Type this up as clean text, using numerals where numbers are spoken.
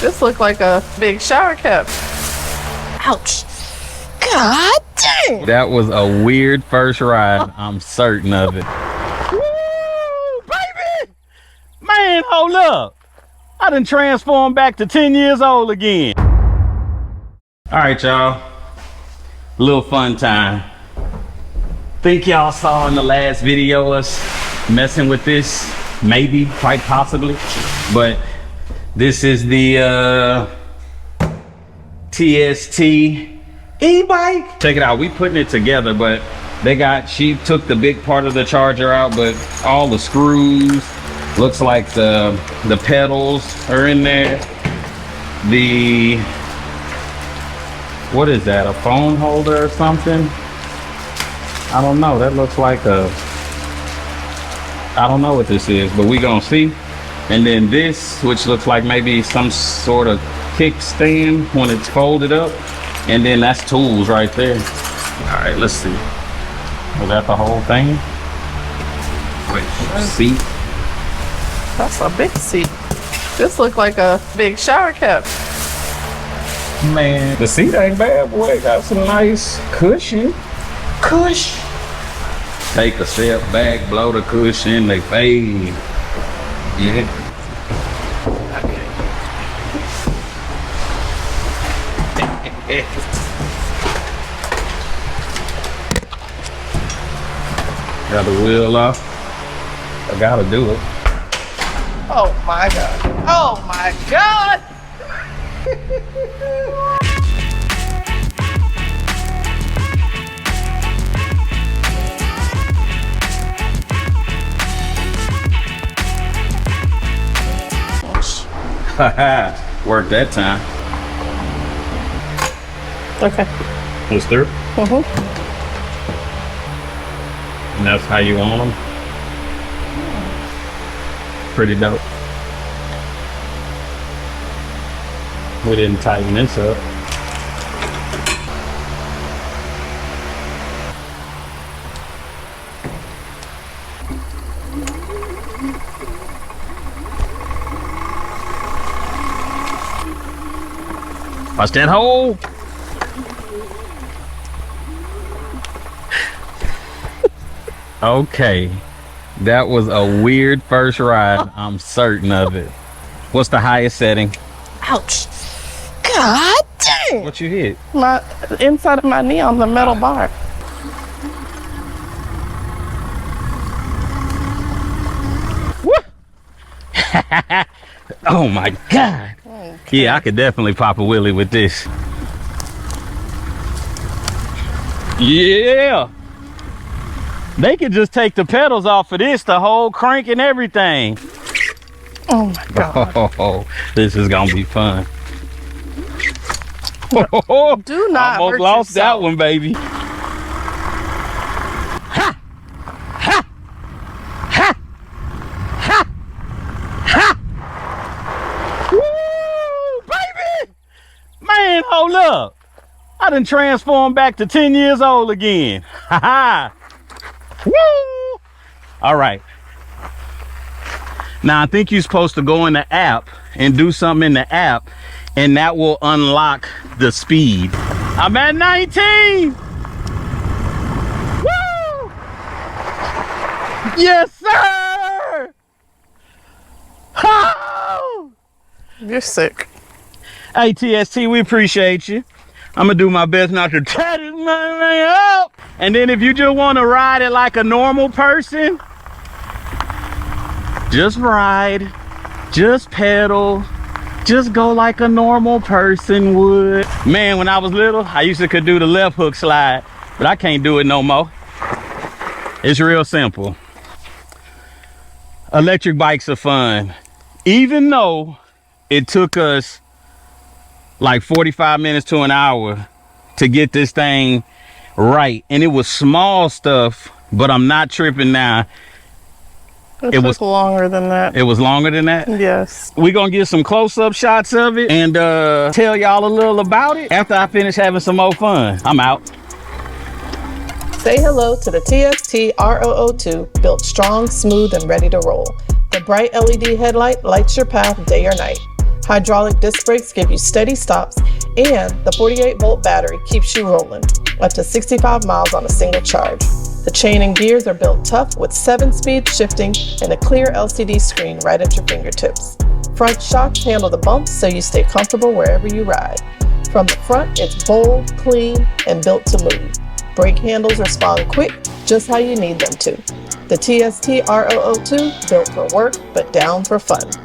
This looked like a big shower cap. Ouch. God dang. That was a weird first ride. I'm certain of it. Woo, baby! Man, hold up. I done transformed back to 10 years old again. All right, y'all. Little fun time. Think y'all saw in the last video us messing with this, maybe, quite possibly. But this is the TST e-bike. Check it out, we putting it together, but she took the big part of the charger out, but all the screws, looks like the pedals are in there. What is that, a phone holder or something? I don't know, that looks like I don't know what this is, but we gonna see. And then this, which looks like maybe some sort of kickstand when it's folded up. And then that's tools right there. All right, let's see. Was that the whole thing? Wait, seat. That's a big seat. This looked like a big shower cap. Man, the seat ain't bad, boy. Got some nice cushion. Take a step back, blow the cushion, they fade. Yeah. Okay. Got the wheel off. I gotta do it. Oh my God. Oh my God. Worked that time. Okay. It's through? And that's how you want them? Pretty dope. We didn't tighten this up. Watch that hole. Okay, that was a weird first ride. I'm certain of it. What's the highest setting? Ouch. God dang. What you hit? My inside of my knee on the metal bar. Oh my God. Okay. Yeah, I could definitely pop a wheelie with this. Yeah. They could just take the pedals off of this, the whole crank and everything. Oh my God. Oh, this is gonna be fun. Do not almost hurt lost yourself. that one, baby. Ha! Ha! Ha! Ha! Ha! Woo! Baby! Man, hold up. I done transformed back to 10 years old again. Ha ha! Woo! All right. Now I think you're supposed to go in the app and do something in the app, and that will unlock the speed. I'm at 19. Woo! Yes, sir. Oh! You're sick. Hey, TST, we appreciate you. I'm gonna do my best not to tear this man up. And then if you just want to ride it like a normal person, just ride, just pedal, just go like a normal person would. Man, when I was little, I used to could do the left hook slide, but I can't do it no more. It's real simple. Electric bikes are fun. Even though it took us like 45 minutes to an hour to get this thing right, and it was small stuff, but I'm not tripping now. It was longer than that. It was longer than that? Yes. We're gonna get some close-up shots of it and tell y'all a little about it after I finish having some more fun. I'm out. Say hello to the TST R002, built strong, smooth, and ready to roll. The bright LED headlight lights your path day or night. Hydraulic disc brakes give you steady stops, and the 48-volt battery keeps you rolling, up to 65 miles on a single charge. The chain and gears are built tough with 7-speed shifting and a clear LCD screen right at your fingertips. Front shocks handle the bumps so you stay comfortable wherever you ride. From the front, it's bold, clean, and built to move. Brake handles respond quick, just how you need them to. The TST R002, built for work, but down for fun.